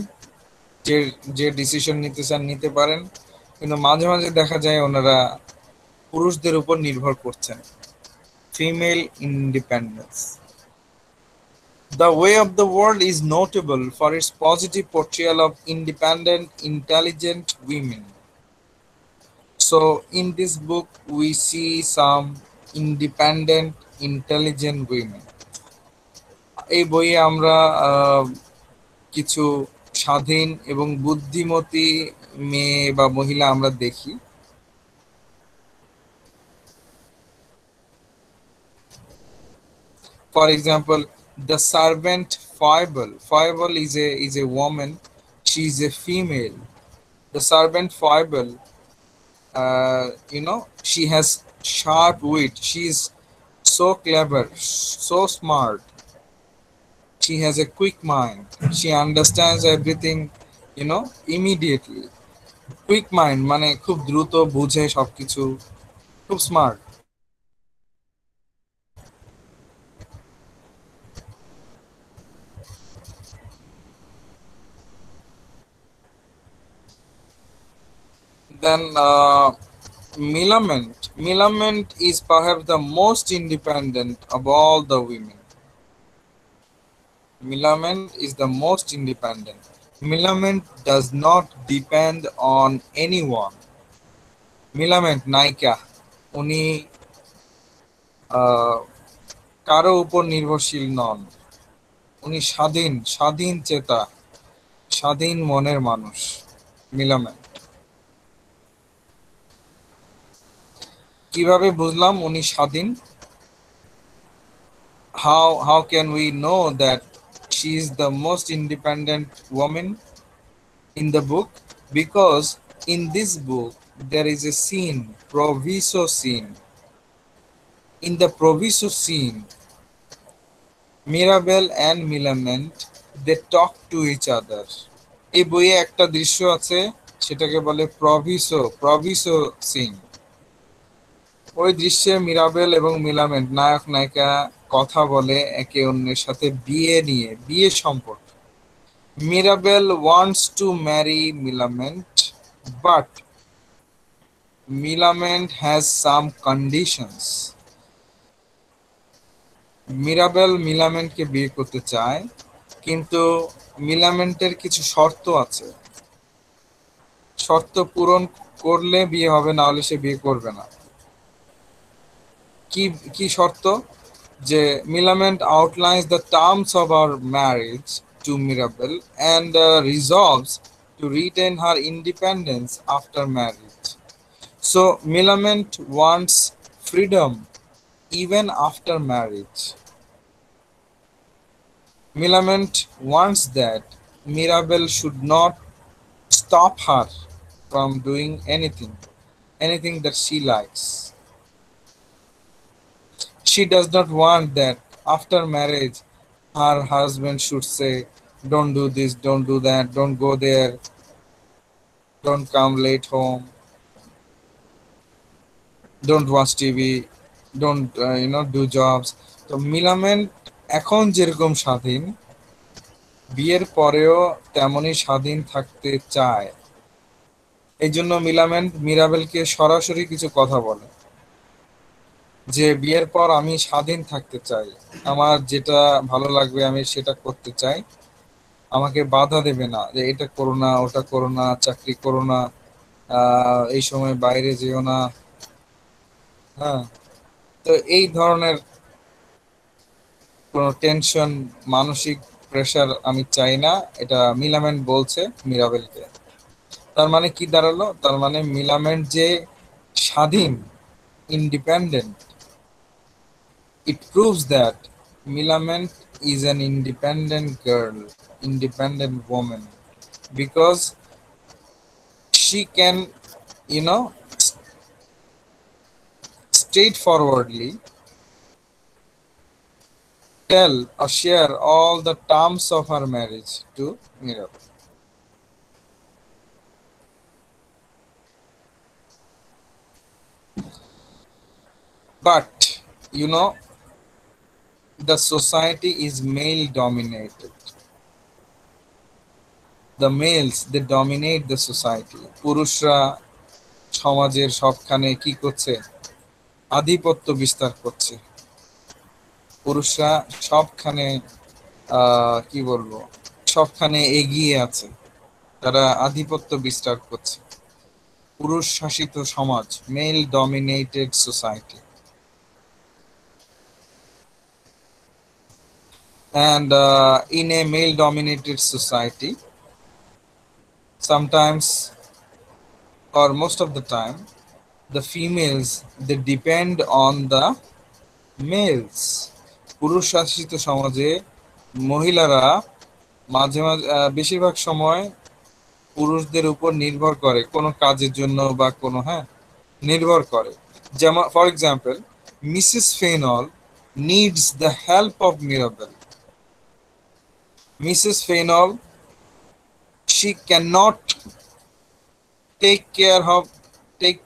যে যে ডিসিশন নিতে চান নিতে পারেন, কিন্তু মাঝে মাঝে দেখা যায় ওনারা পুরুষদের উপর নির্ভর করছেন। Female independence. The Way of the World is notable for its positive portrayal of independent, intelligent women. So, in this book, we see some independent, intelligent women. এই বইয়ে আমরা কিছু স্বাধীন এবং বুদ্ধিমতী মেয়ে বা মহিলা আমরা দেখি। For example, the servant Foible. Foible is a woman. She is a female. The servant Foible, she has sharp wit. She is so clever, so smart. She has a quick mind. She understands everything, immediately. Quick mind মানে খুব দ্রুত বুঝে সবকিছু, খুব smart. Then Milament. Milament is perhaps the most independent of all the women. Milament is the most independent. Milament does not depend on anyone. Milament নায়িকা, উনি কারো উপর নির্ভরশীল নন। উনি স্বাধীন, স্বাধীন চেতা, স্বাধীন মনের মানুষ। মিলামেন্ট। কিভাবে বুঝলাম উনি স্বাধীন? How can we know that she is the most independent woman in the book? Because in this book there is a scene, proviso scene. In the proviso scene, Mirabel and Milament, they talk to each other. এই বইয়ে একটা দৃশ্য আছে, সেটাকে বলে প্রভিসো scene. ওই দৃশ্যে Mirabel এবং মিলামেন্ট, নায়ক নায়িকা, কথা বলে একে অন্যের সাথে বিয়ে সম্পর্ক। Mirabel wants to marry Millamant, but Millamant has some conditions. Mirabel মিলামেন্টকে বিয়ে করতে চায়, কিন্তু মিলামেন্টের কিছু শর্ত আছে। শর্ত পূরণ করলে বিয়ে হবে, না হলে সে বিয়ে করবে না। কি কি শর্ত? যে Millamant outlines the terms of our marriage to Mirabel and resolves to retain her independence after marriage. So Millamant wants freedom even after marriage. Millamant wants that Mirabel should not stop her from doing anything that she likes. She does not want that after marriage her husband should say, don't do this, don't do that, don't go there, don't come late home, don't watch TV, don't do jobs. তো মিলামেন্ট এখন যেরকম স্বাধীন, বিয়ের পরেও তেমনই স্বাধীন থাকতে চায়। এই জন্য মিলামেন্ট মিরাবেলকে সরাসরি কিছু কথা বলে যে বিয়ের পর আমি স্বাধীন থাকতে চাই, আমার যেটা ভালো লাগবে আমি সেটা করতে চাই, আমাকে বাধা দেবে না যে এটা করো না, ওটা করো না, চাকরি করো না, এই সময় বাইরে যেও না। হ্যাঁ, তো এই ধরনের কোনো টেনশন, মানসিক প্রেশার আমি চাই না, এটা মিলামেন্ট বলছে মিরাবেলকে। তার মানে কি দাঁড়ালো? তার মানে মিলামেন্ট যে স্বাধীন, independent, it proves that Millamant is an independent girl, independent woman, because she can, you know, straightforwardly tell or share all the terms of her marriage to Mirabel. But, the society is male dominated. The males, they dominate the society. পুরুষরা সমাজের সবখানে কি করছে? আধিপত্য বিস্তার করছে। পুরুষরা সবখানে কি বলবো, সবখানে এগিয়ে আছে, তারা আধিপত্য বিস্তার করছে। পুরুষ শাসিত সমাজ, male dominated society. And in a male dominated society, sometimes or most of the time, the females, they depend on the males. পুরুষ শাসিত সমাজে মহিলারা মাঝে মাঝে বেশিরভাগ সময় পুরুষদের উপর নির্ভর করে কোনো কাজের জন্য বা কোনো, নির্ভর করে। যেমন for example, Mrs Fainall needs the help of Mirabel. Mrs. Fenol, she cannot take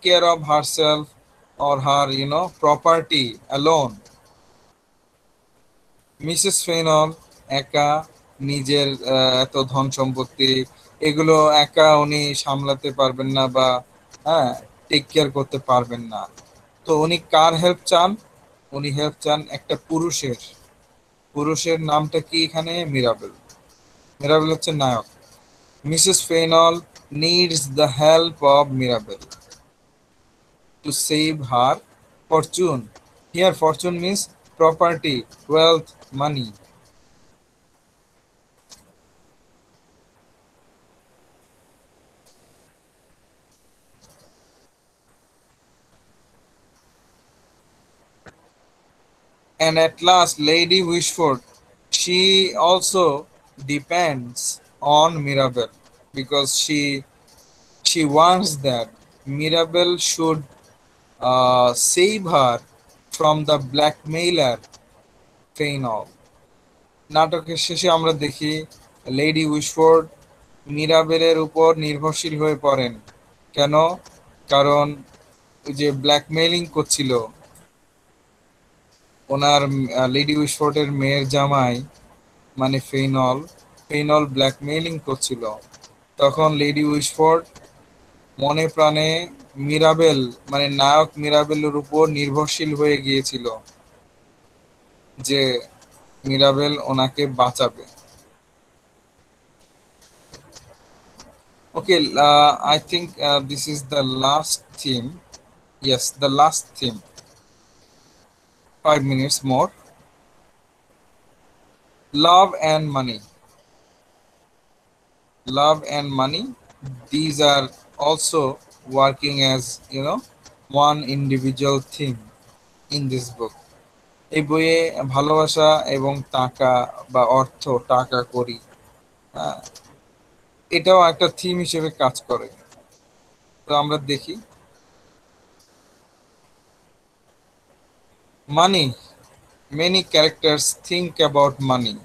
care of herself or her property alone. Mrs phenol একা নিজের এত ধন সম্পত্তি এগুলো একা উনি সামলাতে পারবেন না বা টেক কেয়ার করতে পারবেন না। তো উনি কার হেল্প চান? উনি হেল্প চান একটা পুরুষের। পুরুষের নামটা কি এখানে? মিরাবেল। মিরাবেল হচ্ছে নায়ক। Mrs Fainall needs the help of Mirabel to save her fortune. Here fortune means property, wealth, money. And at last, Lady Wishford, she also depends on Mirabel because she wants that Mirabel should save her from the blackmailer Fenol. নাটকের শেষে আমরা দেখি lady Wishfort মিরাবেলের উপর নির্ভরশীল হয়ে পড়েন। কেন? কারণ ওই যে ব্ল্যাকমেইলিং করছিল ওনার লেডি উইশফোর্ডের মেয়ের জামাই, মানে ফেনল ব্ল্যাকমেইলিং করছিল। তখন লেডি উইশফোর্ড মনে প্রাণে মিরাবেল, মানে নায়ক মিরাবেলের উপর নির্ভরশীল হয়ে গিয়েছিল যে মিরাবেল ওনাকে বাঁচাবে। Okay, I think this is the last theme. Yes, the last theme. 5 minutes more. Love and money. Love and money, these are also working as one individual theme in this book. এই বইয়ে ভালোবাসা এবং টাকা বা অর্থ, টাকা করি, হ্যাঁ, এটাও একটা থিম হিসেবে কাজ করে। তো আমরা দেখি। মানি, many characters think about money.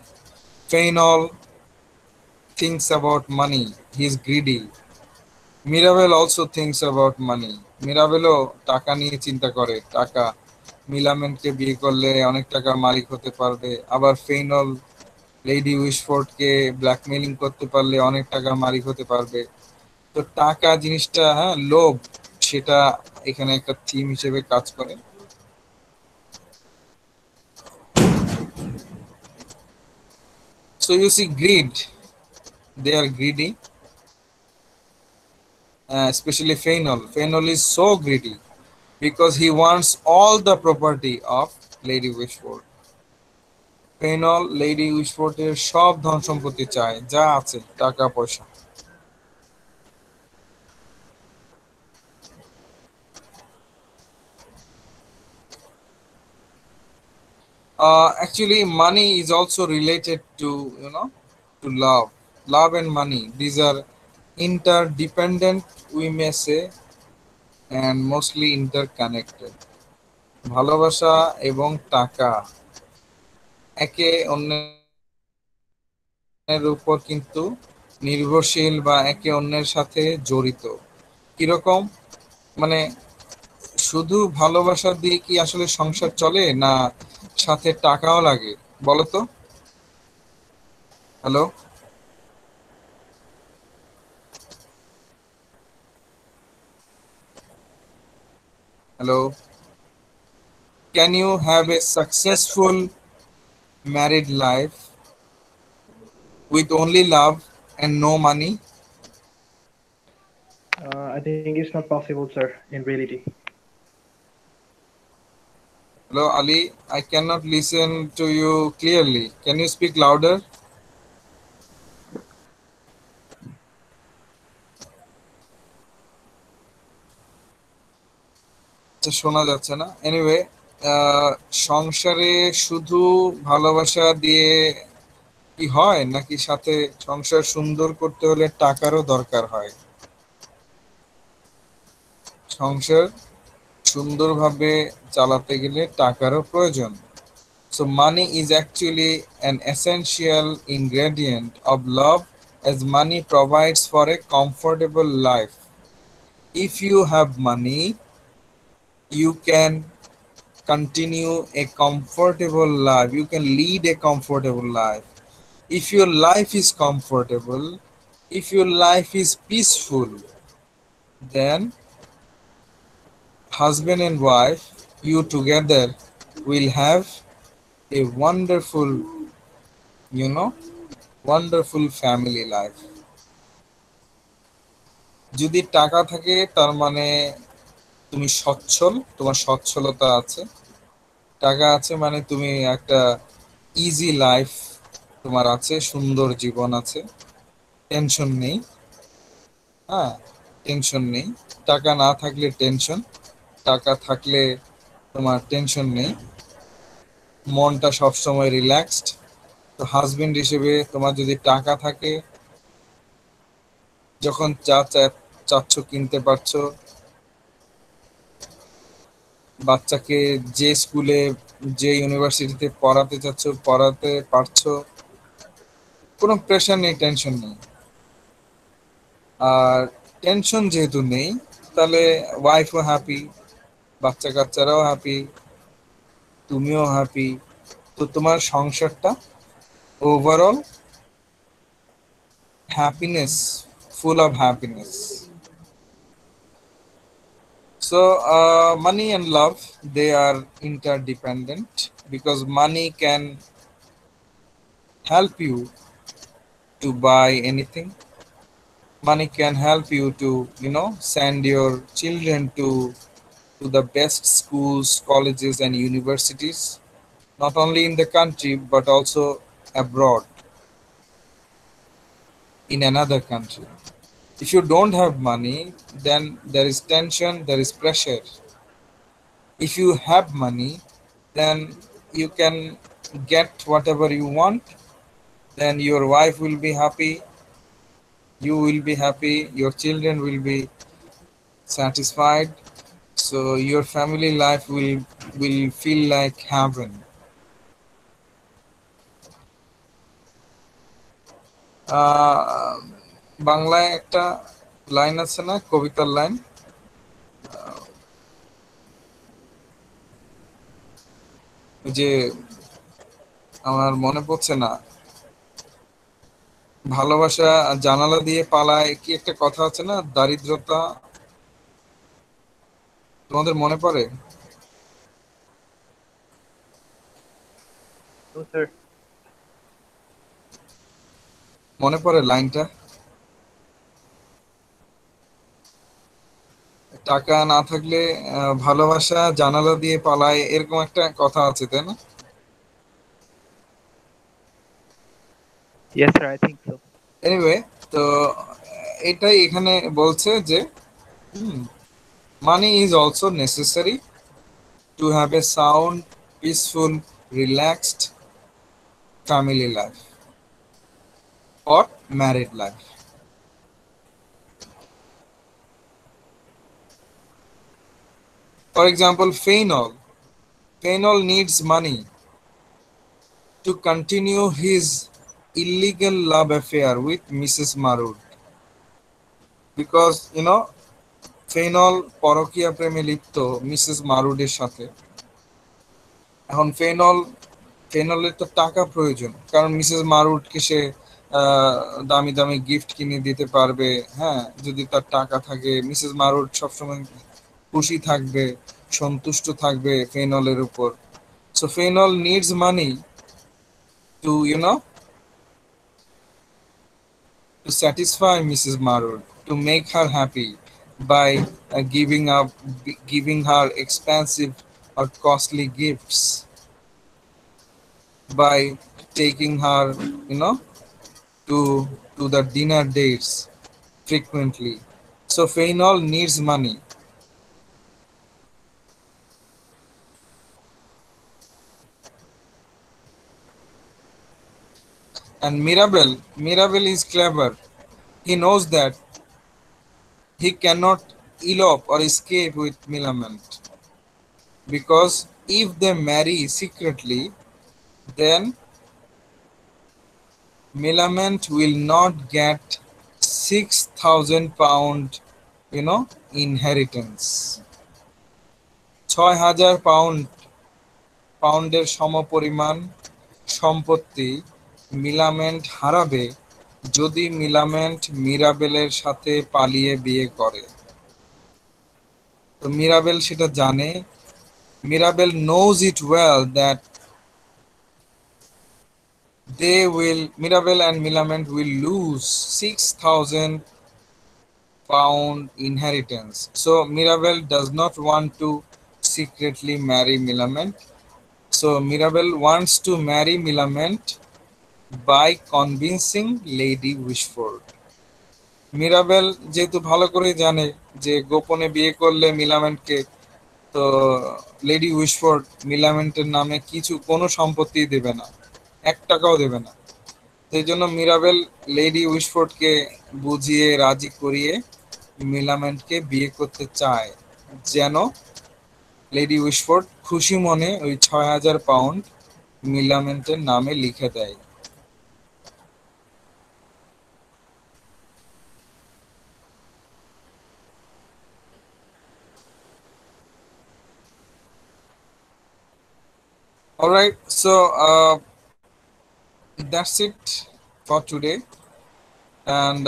Fainall thinks about money, he is greedy. Mirabel also thinks about money, মিরাবেলও টাকা নিয়ে চিন্তা করে, টাকা, মিলামেনকে বিয়ে করলে অনেক টাকার মালিক হতে পারবে, আবার ফেইনল লেডি উইশফোর্ডকে ব্ল্যাকমেইলিং করতে পারলে অনেক টাকার মালিক হতে পারবে। তো টাকা জিনিসটা, হ্যাঁ, লোভ, সেটা এখানে একটা থিম হিসেবে কাজ করে। So you see greed, they are greedy, especially Fainall. Fainall is so greedy because he wants all the property of Lady Wishford. Fainall Lady উইশফোর্ডের সব ধন সম্পত্তি চায়, যা আছে টাকা পয়সা। Actually, money is also related to, to love. Love and money, these are interdependent, we may say, and mostly interconnected. ভালোবাসা এবং টাকা একে অন্যের উপর কিন্তু নির্ভরশীল বা একে অন্যের সাথে জড়িত। কিরকম, মানে শুধু ভালোবাসা দিয়ে কি আসলে সংসার চলে, না সাথে টাকাও লাগে বলো তো? Hello, hello, can you have a successful married life with only love and no money? I think it's not possible, sir, in reality. Hello, Ali, I cannot listen to you clearly, can you speak louder? আচ্ছা, শোনা যাচ্ছে না। Anyway, সংসারে শুধু ভালোবাসা দিয়ে কি হয়, নাকি সাথে সংসার সুন্দর করতে হলে টাকারও দরকার হয়? সংসার সুন্দরভাবে চালাতে গেলে টাকারও প্রয়োজন। So money is actually an essential ingredient of love, as money provides for a comfortable life. If you have money, you can continue a comfortable life, you can lead a comfortable life. If your life is comfortable, if your life is peaceful, then husband and wife, you together will have a wonderful, you know, wonderful family life. যদি টাকা থাকে তার মানে তুমি সচ্ছল, তোমার সচ্ছলতা আছে। টাকা আছে মানে তুমি একটা ইজি লাইফ তোমার আছে, সুন্দর জীবন আছে, টেনশন নেই। হ্যাঁ, টেনশন নেই। টাকা না থাকলে টেনশন, টাকা থাকলে তোমার টেনশন নেই, মনটা সবসময় রিল্যাক্সড। তো হাজবেন্ড হিসেবে তোমার যদি টাকা থাকে, যখন চাচ্ছ কিনতে পারছো, বাচ্চাকে যে স্কুলে, যে ইউনিভার্সিটিতে পড়াতে চাচ্ছ পড়াতে পারছো, কোনো প্রেশার নেই, টেনশন নেই। আর টেনশন যেহেতু নেই, তাহলে ওয়াইফও হ্যাপি, বাচ্চা কাচ্চারাও হ্যাপি, তুমিও হ্যাপি। তো তোমার সংসারটা overall happiness, full of happiness. So money and love, they are interdependent, because money can help you to buy anything. Money can help you to, send your children to to the best schools, colleges, and universities, not only in the country but also abroad in another country. If you don't have money, then there is tension, there is pressure. If you have money, then you can get whatever you want, then your wife will be happy, you will be happy, your children will be satisfied, so your family life will feel like heaven. বাংলায় একটা line আছে না, কবিতার line, যে আমার মনে পড়ছে না, ভালোবাসা জানালা দিয়ে পালায়, কি একটা কথা আছে না, দারিদ্রতা, তোমাদের মনে পড়ে? No, sir. মনে পড়ে লাইনটা? টাকা না থাকলে ভালোবাসা জানালা দিয়ে পালায়, এরকম একটা কথা আছে, তাই না? Yes, sir. I think so. Anyway, তো এটাই এখানে বলছে যে money is also necessary to have a sound, peaceful, relaxed family life or married life. For example, Fainall needs money to continue his illegal love affair with Mrs. Marud, because Fainall পরকীয়া প্রেমে লিপ্ত Mrs মারুডের সাথে। এখন ফেনলের তো টাকা প্রয়োজন, কারণ Mrs মারুডকে সে দামি দামি গিফট কিনে দিতে পারবে, হ্যাঁ, যদি তার টাকা থাকে। মিসেস মারুড সবসময় খুশি থাকবে, সন্তুষ্ট থাকবে ফেনলের উপর। So phenol needs money to to satisfy Mrs. Marud, to make her happy by giving her expensive or costly gifts, by taking her to the dinner dates frequently. So Fainall needs money. And Mirabel is clever. He knows that he cannot elope or escape with Millamant, because if they marry secretly, then Millamant will not get £6,000 inheritance. 6,000 পাউন্ডের সমপরিমাণ সম্পত্তি মিলামেন্ট হারাবে যদি মিলামেন্ট মিরাবেলের সাথে পালিয়ে বিয়ে করে। তো মিরাবেল সেটা জানে। Mirabel knows it well that Mirabel and Millamant will lose £6,000 inheritance. So Mirabel does not want to secretly marry Millamant. So Mirabel wants to marry Millamant by convincing Lady Wishford. Mirabel যেহেতু ভালো করে জানে যে গোপনে বিয়ে করলে মিলামেন্টকে, তো lady Wishfort মিলামেন্টের নামে কোনো সম্পত্তি দেবে না, 1 টাকাও দেবে না। সেই জন্য মিরাবেল লেডি উইশফোর্ডকে বুঝিয়ে রাজি করিয়ে মিলামেন্টকে বিয়ে করতে চায়, যেন লেডি উইশফোর্ড খুশি মনে ওই £6,000 মিলামেন্টের নামে লিখে দেয়। All right, so that's it for today, and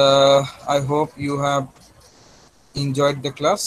I hope you have enjoyed the class.